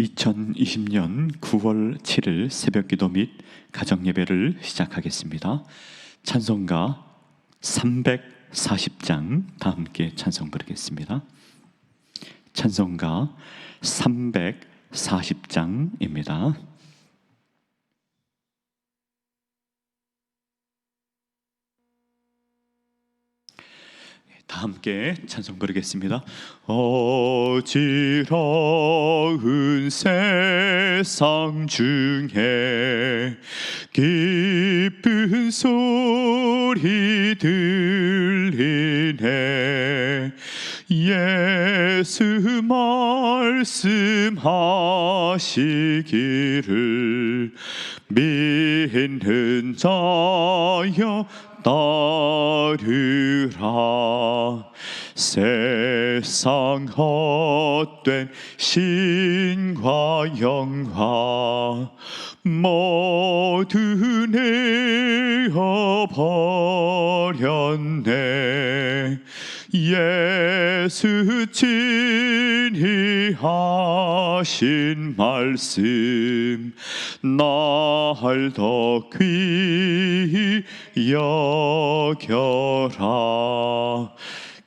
2020년 9월 7일 새벽기도 및 가정예배를 시작하겠습니다. 찬송가 340장 다 함께 찬송 부르겠습니다. 찬송가 340장입니다. 다 함께 찬송 부르겠습니다. 어지러운 세상 중에 기쁜 소리 들리네. 예수 말씀하시기를 믿는 자여 따르라. 세상 헛된 신과 영화 모두 내어버렸네. 예수 친히 하신 말씀 날 더 귀히 여겨라.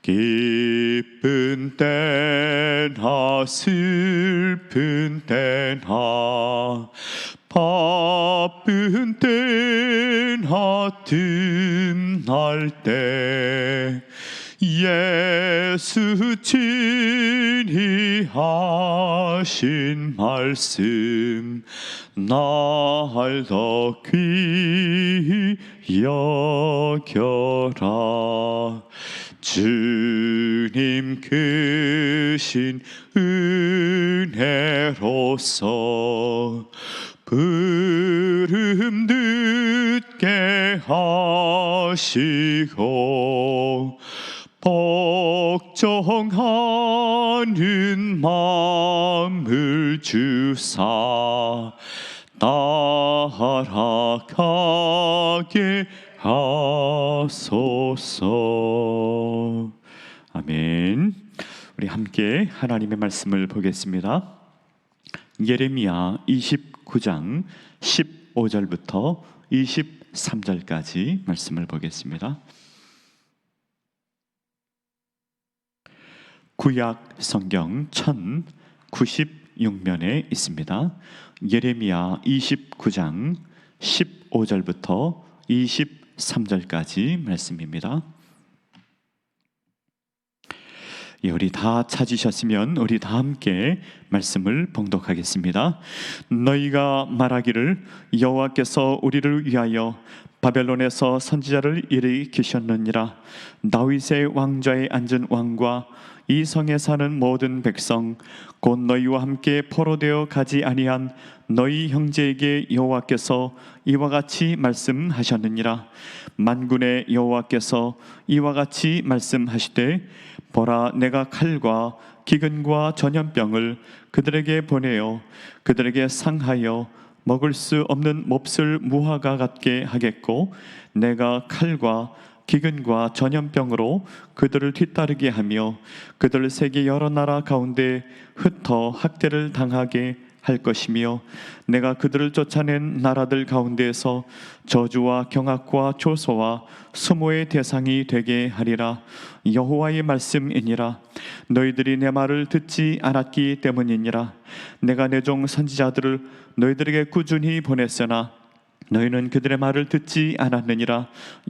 기쁜 때나 슬픈 때나 바쁜 때나 틈날 때 예수 친히 하신 말씀 날 더 귀히 여겨라. 주님 크신 은혜로서 부름 듣게 하시고 복종하는 마음을 주사 따라가게 하소서. 아멘. 우리 함께 하나님의 말씀을 보겠습니다. 예레미야 29장 15절부터 23절까지 말씀을 보겠습니다. 구약 성경 1096면에 있습니다. 예레미야 29장 15절부터 23절까지 말씀입니다. 우리 다 찾으셨으면 우리 다 함께 말씀을 봉독하겠습니다. 너희가 말하기를 여호와께서 우리를 위하여 바벨론에서 선지자를 일으키셨느니라. 다윗의 왕좌에 앉은 왕과 이 성에 사는 모든 백성 곧 너희와 함께 포로되어 가지 아니한 너희 형제에게 여호와께서 이와 같이 말씀하셨느니라. 만군의 여호와께서 이와 같이 말씀하시되 보라, 내가 칼과 기근과 전염병을 그들에게 보내어 그들에게 상하여 먹을 수 없는 몹쓸 무화과 같게 하겠고, 내가 칼과 기근과 전염병으로 그들을 뒤따르게 하며 그들 세계 여러 나라 가운데 흩어 학대를 당하게 할 것이며, 내가 그들을 쫓아낸 나라들 가운데에서 저주와 경악과 조소와 수모의 대상이 되게 하리라. 여호와의 말씀이니라. 너희들이 내 말을 듣지 않았기 때문이니라. 내가 내 종 선지자들을 너희들에게 꾸준히 보냈으나 너희는 그들의 말을 듣지 않았느니라.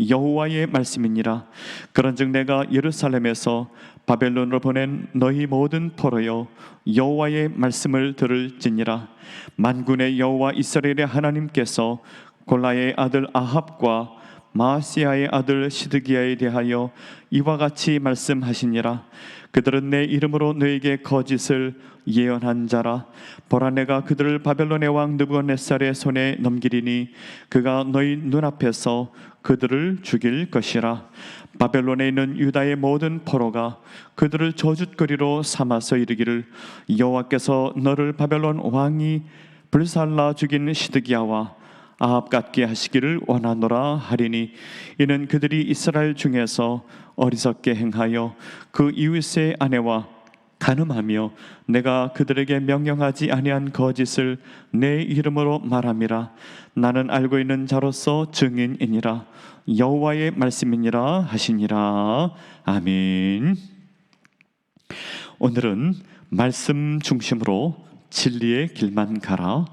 여호와의 말씀이니라. 그런즉 내가 예루살렘에서 바벨론으로 보낸 너희 모든 포로여, 여호와의 말씀을 들을지니라. 만군의 여호와 이스라엘의 하나님께서 골라의 아들 아합과 마아시아의 아들 시드기야에 대하여 이와 같이 말씀하시니라. 그들은 내 이름으로 너에게 거짓을 예언한 자라. 보라, 내가 그들을 바벨론의 왕 느부갓네살의 손에 넘기리니 그가 너희 눈앞에서 그들을 죽일 것이라. 바벨론에 있는 유다의 모든 포로가 그들을 저주거리로 삼아서 이르기를 여호와께서 너를 바벨론 왕이 불살라 죽인 시드기야와 아합 같게 하시기를 원하노라 하리니, 이는 그들이 이스라엘 중에서 어리석게 행하여 그 이웃의 아내와 간음하며 내가 그들에게 명령하지 아니한 거짓을 내 이름으로 말함이라. 나는 알고 있는 자로서 증인이니라. 여호와의 말씀이니라 하시니라. 아멘. 오늘은 말씀 중심으로 진리의 길만 가라,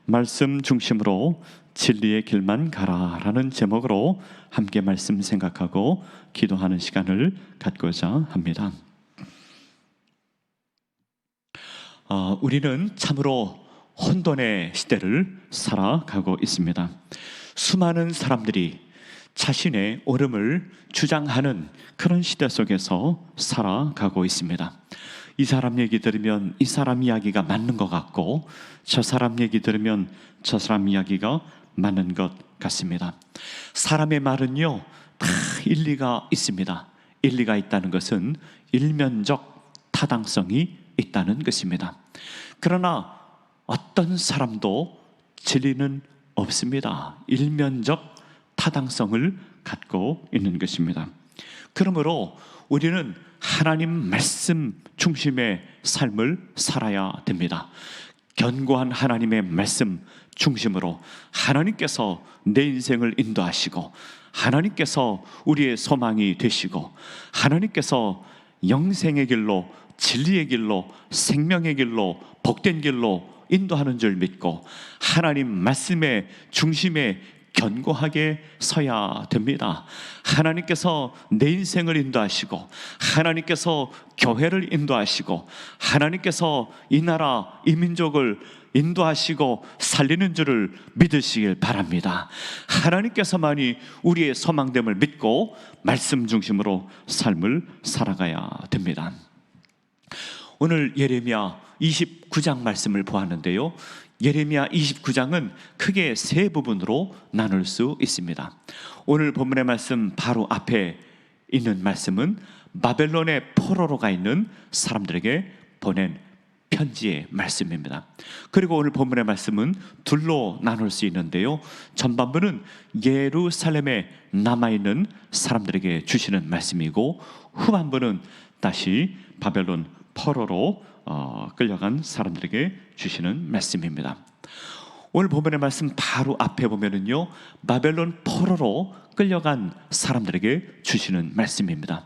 말씀 중심으로 진리의 길만 가라라는 제목으로 함께 말씀 생각하고 기도하는 시간을 갖고자 합니다. 우리는 참으로 혼돈의 시대를 살아가고 있습니다. 수많은 사람들이 자신의 옳음을 주장하는 그런 시대 속에서 살아가고 있습니다. 이 사람 얘기 들으면 이 사람 이야기가 맞는 것 같고, 저 사람 얘기 들으면 저 사람 이야기가 맞는 것 같습니다. 사람의 말은요, 다 일리가 있습니다. 일리가 있다는 것은 일면적 타당성이 있다는 것입니다. 그러나 어떤 사람도 진리는 없습니다. 일면적 타당성을 갖고 있는 것입니다. 그러므로 우리는 하나님 말씀 중심의 삶을 살아야 됩니다. 견고한 하나님의 말씀 중심으로 하나님께서 내 인생을 인도하시고, 하나님께서 우리의 소망이 되시고, 하나님께서 영생의 길로, 진리의 길로, 생명의 길로, 복된 길로 인도하는 줄 믿고 하나님 말씀의 중심에 견고하게 서야 됩니다. 하나님께서 내 인생을 인도하시고, 하나님께서 교회를 인도하시고, 하나님께서 이 나라 이 민족을 인도하시고 살리는 줄을 믿으시길 바랍니다. 하나님께서만이 우리의 소망됨을 믿고 말씀 중심으로 삶을 살아가야 됩니다. 오늘 예레미야 29장 말씀을 보았는데요, 예레미야 29장은 크게 세 부분으로 나눌 수 있습니다. 오늘 본문의 말씀 바로 앞에 있는 말씀은 바벨론의 포로로 가 있는 사람들에게 보낸 편지의 말씀입니다. 그리고 오늘 본문의 말씀은 둘로 나눌 수 있는데요, 전반부는 예루살렘에 남아있는 사람들에게 주시는 말씀이고, 후반부는 다시 바벨론 포로로 끌려간 사람들에게 주시는 말씀입니다. 오늘 본문의 말씀 바로 앞에 보면은요, 바벨론 포로로 끌려간 사람들에게 주시는 말씀입니다.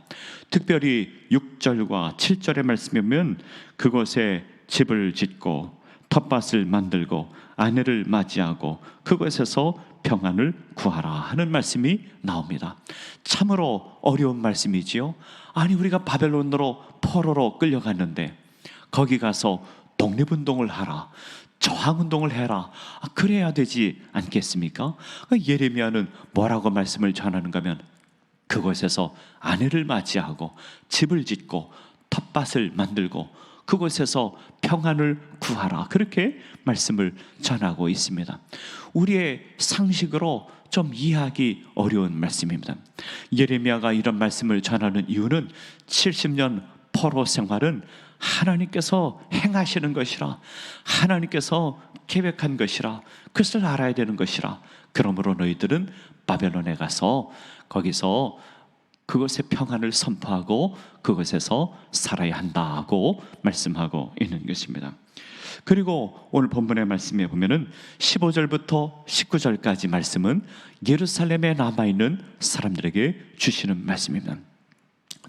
특별히 6절과 7절의 말씀에 보면 그곳에 집을 짓고 텃밭을 만들고 아내를 맞이하고 그곳에서 평안을 구하라 하는 말씀이 나옵니다. 참으로 어려운 말씀이지요. 아니, 우리가 바벨론으로 포로로 끌려갔는데 거기 가서 독립운동을 하라, 저항운동을 해라, 그래야 되지 않겠습니까? 예레미야는 뭐라고 말씀을 전하는가 하면 그곳에서 아내를 맞이하고 집을 짓고 텃밭을 만들고 그곳에서 평안을 구하라, 그렇게 말씀을 전하고 있습니다. 우리의 상식으로 좀 이해하기 어려운 말씀입니다. 예레미야가 이런 말씀을 전하는 이유는 70년 포로 생활은 하나님께서 행하시는 것이라, 하나님께서 계획한 것이라, 그것을 알아야 되는 것이라, 그러므로 너희들은 바벨론에 가서 거기서 그곳의 평안을 선포하고 그곳에서 살아야 한다고 말씀하고 있는 것입니다. 그리고 오늘 본문의 말씀에 보면은 15절부터 19절까지 말씀은 예루살렘에 남아있는 사람들에게 주시는 말씀입니다.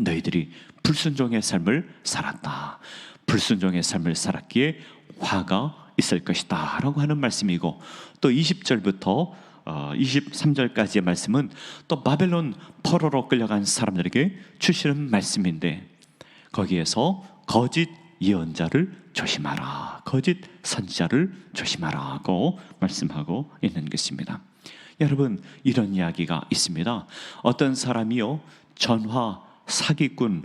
너희들이 불순종의 삶을 살았다, 불순종의 삶을 살았기에 화가 있을 것이다 라고 하는 말씀이고, 또 20절부터 23절까지의 말씀은 또 바벨론 포로로 끌려간 사람들에게 주시는 말씀인데, 거기에서 거짓 예언자를 조심하라, 거짓 선지자를 조심하라고 말씀하고 있는 것입니다. 여러분, 이런 이야기가 있습니다. 어떤 사람이요, 전화 사기꾼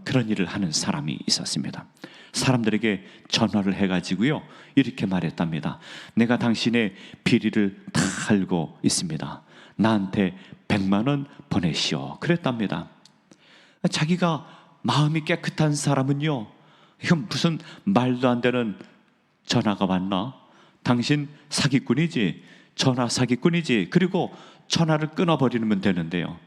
그런 일을 하는 사람이 있었습니다. 사람들에게 전화를 해가지고요, 이렇게 말했답니다. 내가 당신의 비리를 다 알고 있습니다. 나한테 100만 원 보내시오, 그랬답니다. 자기가 마음이 깨끗한 사람은요, 이건 무슨 말도 안 되는 전화가 왔나? 당신 사기꾼이지, 전화 사기꾼이지, 그리고 전화를 끊어버리면 되는데요,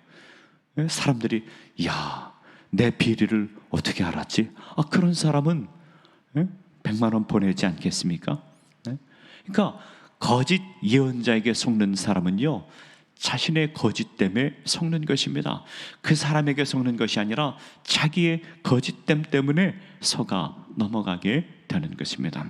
사람들이 야, 내 비리를 어떻게 알았지? 그런 사람은 100만 원 보내지 않겠습니까? 그러니까 거짓 예언자에게 속는 사람은요, 자신의 거짓 때문에 속는 것입니다. 그 사람에게 속는 것이 아니라 자기의 거짓됨 때문에 속아 넘어가게 되는 것입니다.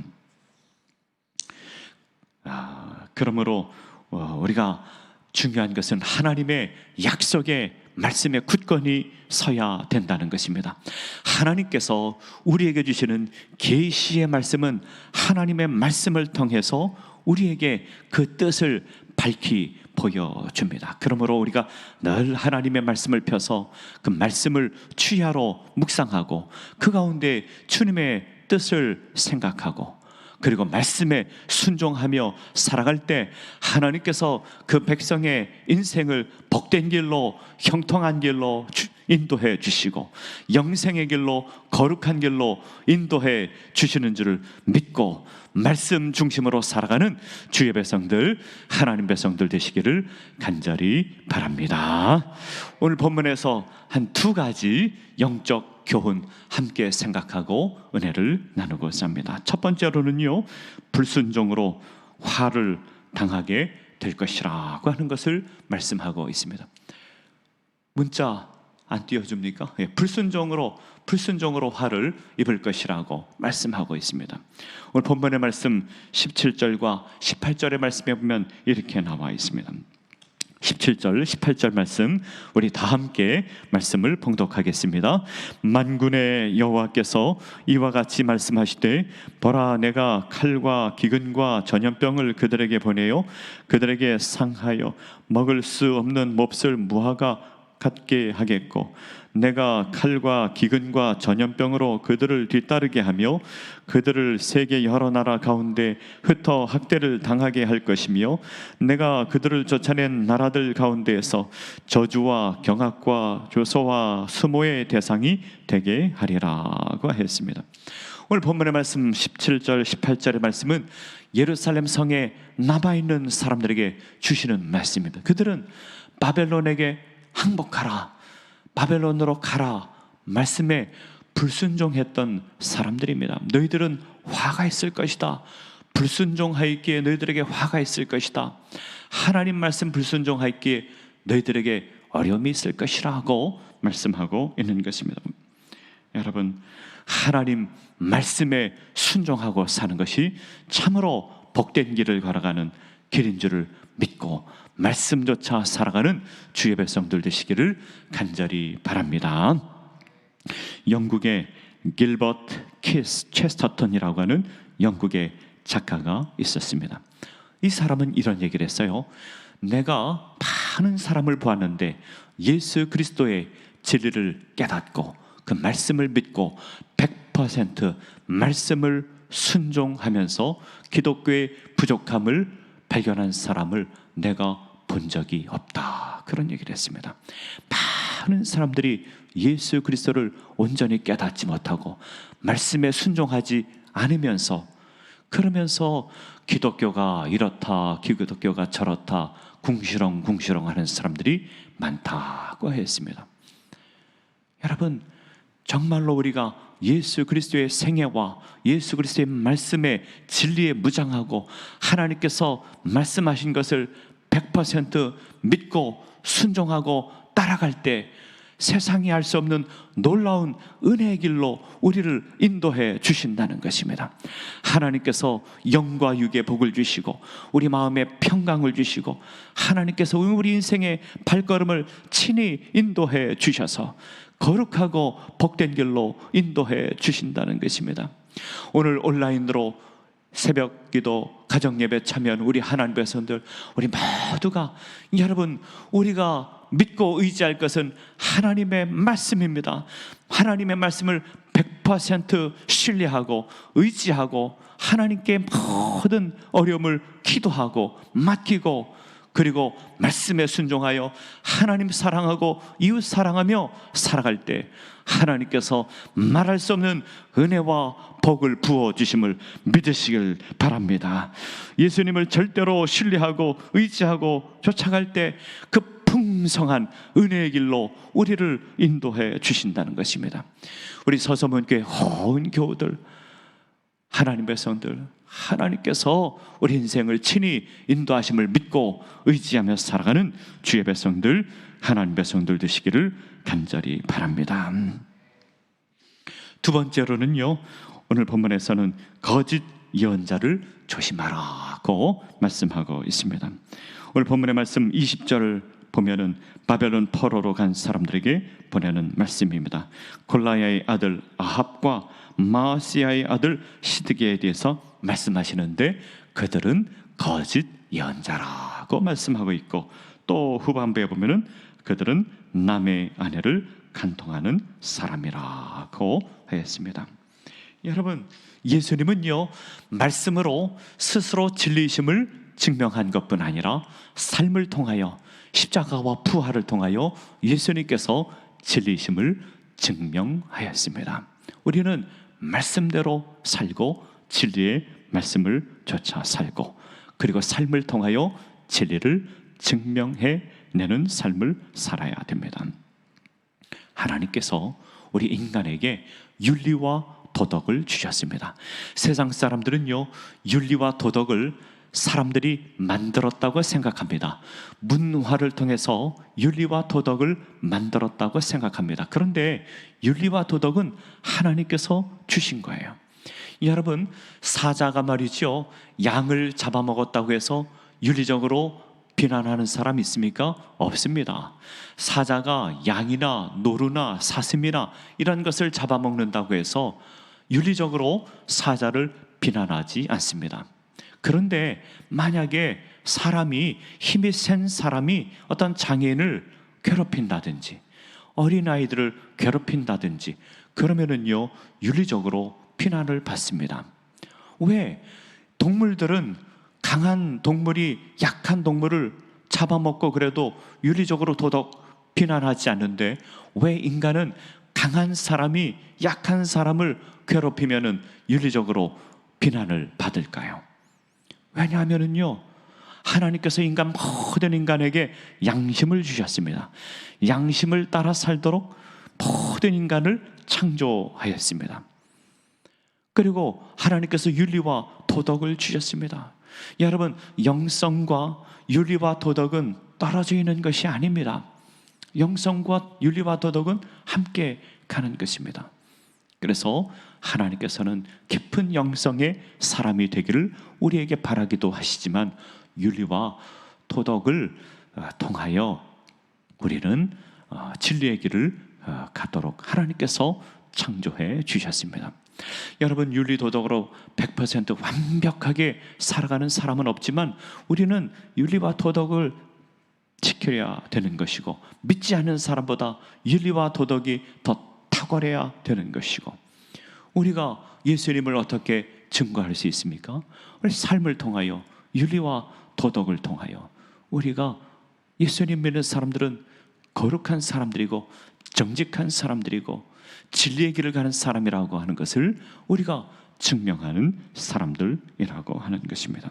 그러므로 우리가 중요한 것은 하나님의 약속의 말씀에 굳건히 서야 된다는 것입니다. 하나님께서 우리에게 주시는 계시의 말씀은 하나님의 말씀을 통해서 우리에게 그 뜻을 밝히 보여줍니다. 그러므로 우리가 늘 하나님의 말씀을 펴서 그 말씀을 주야로 묵상하고 그 가운데 주님의 뜻을 생각하고 그리고 말씀에 순종하며 살아갈 때 하나님께서 그 백성의 인생을 복된 길로, 형통한 길로 인도해 주시고 영생의 길로, 거룩한 길로 인도해 주시는 줄을 믿고 말씀 중심으로 살아가는 주의 백성들, 하나님 백성들 되시기를 간절히 바랍니다. 오늘 본문에서 한 두 가지 영적 교훈 함께 생각하고 은혜를 나누고 있습니다. 첫 번째로는요, 불순종으로 화를 당하게 될 것이라고 하는 것을 말씀하고 있습니다. 문자 안 띄워줍니까? 불순종으로 화를 입을 것이라고 말씀하고 있습니다. 오늘 본문의 말씀 17절과 18절의 말씀에 보면 이렇게 나와 있습니다. 17절, 18절 말씀 우리 다 함께 말씀을 봉독하겠습니다. 만군의 여호와께서 이와 같이 말씀하시되 보라, 내가 칼과 기근과 전염병을 그들에게 보내요 그들에게 상하여 먹을 수 없는 몹쓸 무화과 같게 하겠고 내가 칼과 기근과 전염병으로 그들을 뒤따르게 하며 그들을 세계 여러 나라 가운데 흩어 학대를 당하게 할 것이며 내가 그들을 쫓아낸 나라들 가운데에서 저주와 경악과 조소와 수모의 대상이 되게 하리라고 했습니다. 오늘 본문의 말씀 17절 18절의 말씀은 예루살렘 성에 남아있는 사람들에게 주시는 말씀입니다. 그들은 바벨론에게 항복하라, 바벨론으로 가라 말씀에 불순종했던 사람들입니다. 너희들은 화가 있을 것이다. 불순종하였기에 너희들에게 화가 있을 것이다. 하나님 말씀 불순종하였기에 너희들에게 어려움이 있을 것이라고 말씀하고 있는 것입니다. 여러분, 하나님 말씀에 순종하고 사는 것이 참으로 복된 길을 걸어가는 길인 줄을 믿고 말씀조차 살아가는 주의 백성들 되시기를 간절히 바랍니다. 영국의 길버트 키스 체스터턴이라고 하는 영국의 작가가 있었습니다. 이 사람은 이런 얘기를 했어요. 내가 많은 사람을 보았는데 예수 그리스도의 진리를 깨닫고 그 말씀을 믿고 100% 말씀을 순종하면서 기독교의 부족함을 발견한 사람을 내가 본 적이 없다. 그런 얘기를 했습니다. 많은 사람들이 예수 그리스도를 온전히 깨닫지 못하고 말씀에 순종하지 않으면서 그러면서 기독교가 이렇다, 기독교가 저렇다 궁시렁궁시렁 하는 사람들이 많다고 했습니다. 여러분, 정말로 우리가 예수 그리스도의 생애와 예수 그리스도의 말씀의 진리에 무장하고 하나님께서 말씀하신 것을 100% 믿고 순종하고 따라갈 때 세상이 알 수 없는 놀라운 은혜의 길로 우리를 인도해 주신다는 것입니다. 하나님께서 영과 육의 복을 주시고 우리 마음에 평강을 주시고 하나님께서 우리 인생의 발걸음을 친히 인도해 주셔서 거룩하고 복된 길로 인도해 주신다는 것입니다. 오늘 온라인으로 새벽 기도, 가정 예배 참여한 우리 하나님 백성들, 우리 모두가 여러분, 우리가 믿고 의지할 것은 하나님의 말씀입니다. 하나님의 말씀을 100% 신뢰하고 의지하고 하나님께 모든 어려움을 기도하고 맡기고 그리고 말씀에 순종하여 하나님 사랑하고 이웃 사랑하며 살아갈 때 하나님께서 말할 수 없는 은혜와 복을 부어주심을 믿으시길 바랍니다. 예수님을 절대로 신뢰하고 의지하고 쫓아갈 때 그 풍성한 은혜의 길로 우리를 인도해 주신다는 것입니다. 우리 서서문교회 온 교우들, 하나님 백성들, 하나님께서 우리 인생을 친히 인도하심을 믿고 의지하며 살아가는 주의 백성들, 하나님 백성들 되시기를 간절히 바랍니다. 두 번째로는요, 오늘 본문에서는 거짓 예언자를 조심하라고 말씀하고 있습니다. 오늘 본문의 말씀 20절을 보면은 바벨론 포로로 간 사람들에게 보내는 말씀입니다. 골라야의 아들 아합과 마아시아의 아들 시드기야에 대해서 말씀하시는데 그들은 거짓 예언자라고 말씀하고 있고, 또 후반부에 보면은 그들은 남의 아내를 간통하는 사람이라고 하였습니다. 여러분, 예수님은요, 말씀으로 스스로 진리심을 증명한 것뿐 아니라 삶을 통하여, 십자가와 부활을 통하여 예수님께서 진리심을 증명하였습니다. 우리는 말씀대로 살고 진리의 말씀을 쫓아 살고, 그리고 삶을 통하여 진리를 증명해내는 삶을 살아야 됩니다. 하나님께서 우리 인간에게 윤리와 도덕을 주셨습니다. 세상 사람들은요, 윤리와 도덕을 사람들이 만들었다고 생각합니다. 문화를 통해서 윤리와 도덕을 만들었다고 생각합니다. 그런데 윤리와 도덕은 하나님께서 주신 거예요. 여러분, 사자가 말이죠, 양을 잡아먹었다고 해서 윤리적으로 비난하는 사람 있습니까? 없습니다. 사자가 양이나 노루나 사슴이나 이런 것을 잡아먹는다고 해서 윤리적으로 사자를 비난하지 않습니다. 그런데 만약에 사람이, 힘이 센 사람이 어떤 장애인을 괴롭힌다든지 어린아이들을 괴롭힌다든지 그러면은요, 윤리적으로 비난을 받습니다. 왜? 동물들은, 강한 동물이 약한 동물을 잡아먹고 그래도 윤리적으로 도덕 비난하지 않는데, 왜 인간은 강한 사람이 약한 사람을 괴롭히면은 윤리적으로 비난을 받을까요? 왜냐하면은요, 하나님께서 모든 인간에게 양심을 주셨습니다. 양심을 따라 살도록 모든 인간을 창조하였습니다. 그리고 하나님께서 윤리와 도덕을 주셨습니다. 여러분, 영성과 윤리와 도덕은 떨어져 있는 것이 아닙니다. 영성과 윤리와 도덕은 함께 가는 것입니다. 그래서 하나님께서는 깊은 영성의 사람이 되기를 우리에게 바라기도 하시지만, 윤리와 도덕을 통하여 우리는 진리의 길을 가도록 하나님께서 창조해 주셨습니다. 여러분, 윤리 도덕으로 100% 완벽하게 살아가는 사람은 없지만 우리는 윤리와 도덕을 지켜야 되는 것이고, 믿지 않는 사람보다 윤리와 도덕이 더 탁월해야 되는 것이고, 우리가 예수님을 어떻게 증거할 수 있습니까? 우리 삶을 통하여, 윤리와 도덕을 통하여 우리가, 예수님 믿는 사람들은 거룩한 사람들이고 정직한 사람들이고 진리의 길을 가는 사람이라고 하는 것을 우리가 증명하는 사람들이라고 하는 것입니다.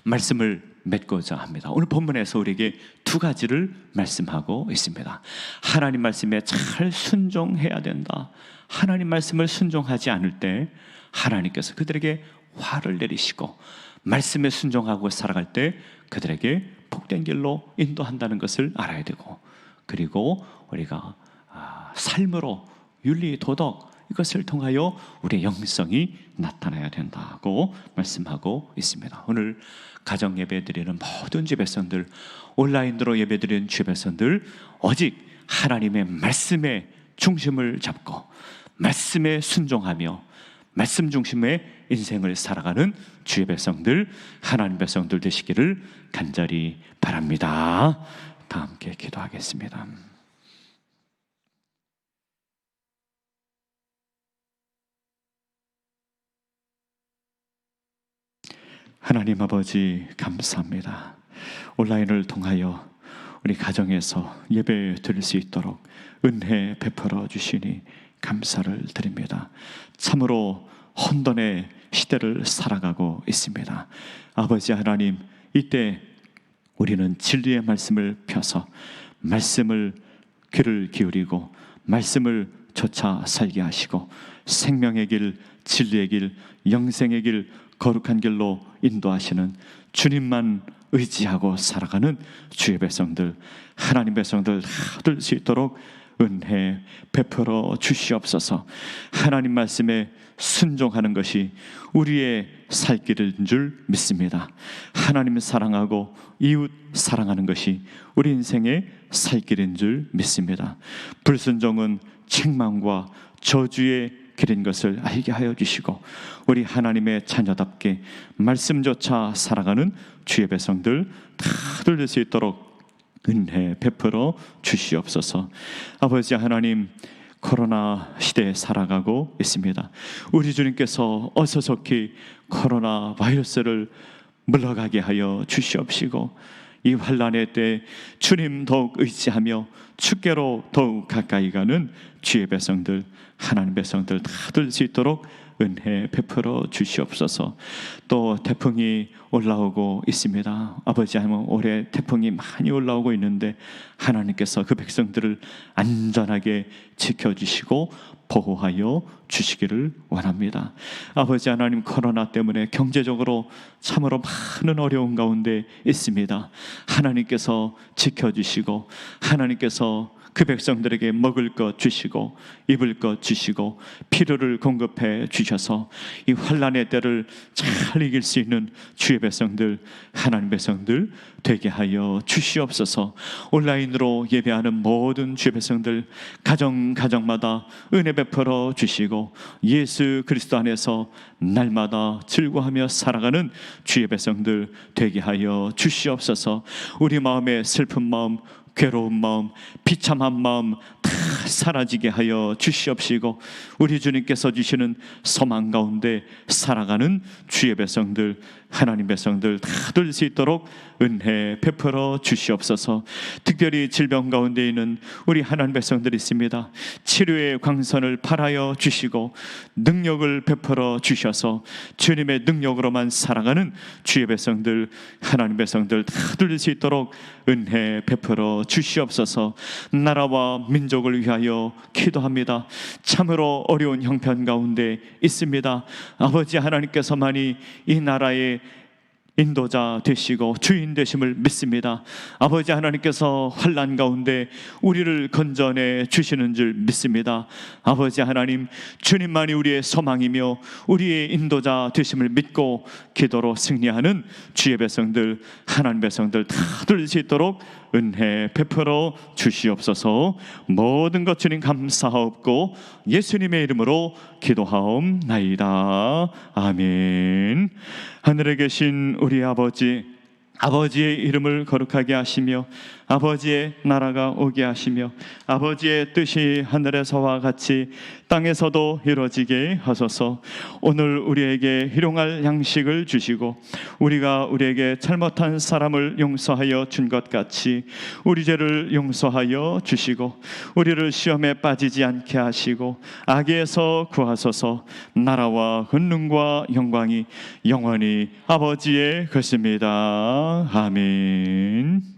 말씀을 맺고자 합니다. 오늘 본문에서 우리에게 두 가지를 말씀하고 있습니다. 하나님 말씀에 잘 순종해야 된다. 하나님 말씀을 순종하지 않을 때 하나님께서 그들에게 화를 내리시고, 말씀에 순종하고 살아갈 때 그들에게 복된 길로 인도한다는 것을 알아야 되고, 그리고 우리가 삶으로 윤리, 도덕, 이것을 통하여 우리의 영성이 나타나야 된다고 말씀하고 있습니다. 오늘 가정 예배 드리는 모든 주 백성들, 온라인으로 예배 드리는 주 백성들, 오직 하나님의 말씀에 중심을 잡고 말씀에 순종하며 말씀 중심의 인생을 살아가는 주의 백성들, 하나님 백성들 되시기를 간절히 바랍니다. 다 함께 기도하겠습니다. 하나님 아버지, 감사합니다. 온라인을 통하여 우리 가정에서 예배 드릴 수 있도록 은혜 베풀어 주시니 감사를 드립니다. 참으로 혼돈의 시대를 살아가고 있습니다. 아버지 하나님, 이때 우리는 진리의 말씀을 펴서 말씀을 귀를 기울이고 말씀을 쫓아 살게 하시고 생명의 길, 진리의 길, 영생의 길, 거룩한 길로 인도하시는 주님만 의지하고 살아가는 주의 백성들, 하나님 백성들 다 될 수 있도록 은혜 베풀어 주시옵소서. 하나님 말씀에 순종하는 것이 우리의 살 길인 줄 믿습니다. 하나님을 사랑하고 이웃 사랑하는 것이 우리 인생의 살 길인 줄 믿습니다. 불순종은 책망과 저주의 길인 것을 알게 하여 주시고 우리 하나님의 자녀답게 말씀조차 살아가는 주의 백성들 다 될 수 있도록 은혜 베풀어 주시옵소서. 아버지 하나님, 코로나 시대에 살아가고 있습니다. 우리 주님께서 어서속히 코로나 바이러스를 물러가게 하여 주시옵시고 이 환난의 때 주님 더욱 의지하며 주께로 더욱 가까이 가는 주의 백성들, 하나님 백성들 다 될 수 있도록 은혜 베풀어 주시옵소서. 또 태풍이 올라오고 있습니다. 아버지 하나님, 올해 태풍이 많이 올라오고 있는데 하나님께서 그 백성들을 안전하게 지켜주시고 보호하여 주시기를 원합니다. 아버지 하나님, 코로나 때문에 경제적으로 참으로 많은 어려운 가운데 있습니다. 하나님께서 지켜주시고 하나님께서 그 백성들에게 먹을 것 주시고 입을 것 주시고 필요를 공급해 주셔서 이 환난의 때를 잘 이길 수 있는 주의 백성들, 하나님 백성들 되게 하여 주시옵소서. 온라인으로 예배하는 모든 주의 백성들 가정마다 은혜 베풀어 주시고 예수 그리스도 안에서 날마다 즐거워하며 살아가는 주의 백성들 되게 하여 주시옵소서. 우리 마음의 슬픈 마음, 괴로운 마음, 비참한 마음 다 사라지게 하여 주시옵시고 우리 주님께서 주시는 소망 가운데 살아가는 주의 백성들, 하나님 백성들 다 될 수 있도록 은혜 베풀어 주시옵소서. 특별히 질병 가운데 있는 우리 하나님 백성들이 있습니다. 치료의 광선을 발하여 주시고 능력을 베풀어 주셔서 주님의 능력으로만 살아가는 주의 백성들, 하나님 백성들 다 될 수 있도록 은혜 베풀어 주시옵소서. 나라와 민족을 위하여 기도합니다. 참으로 어려운 형편 가운데 있습니다. 아버지 하나님께서만이 이 나라의 인도자 되시고 주인 되심을 믿습니다. 아버지 하나님께서 환난 가운데 우리를 건져내 주시는 줄 믿습니다. 아버지 하나님, 주님만이 우리의 소망이며 우리의 인도자 되심을 믿고 기도로 승리하는 주의 백성들, 하나님 백성들 다 될 수 있도록 은혜 베풀어 주시옵소서. 모든 것 주님 감사하옵고 예수님의 이름으로 기도하옵나이다. 아멘. 하늘에 계신 우리 아버지의 이름을 거룩하게 하시며 아버지의 나라가 오게 하시며 아버지의 뜻이 하늘에서와 같이 땅에서도 이루어지게 하소서. 오늘 우리에게 일용할 양식을 주시고 우리가 우리에게 잘못한 사람을 용서하여 준 것 같이 우리 죄를 용서하여 주시고 우리를 시험에 빠지지 않게 하시고 악에서 구하소서. 나라와 권능과 영광이 영원히 아버지의 것입니다. 아멘.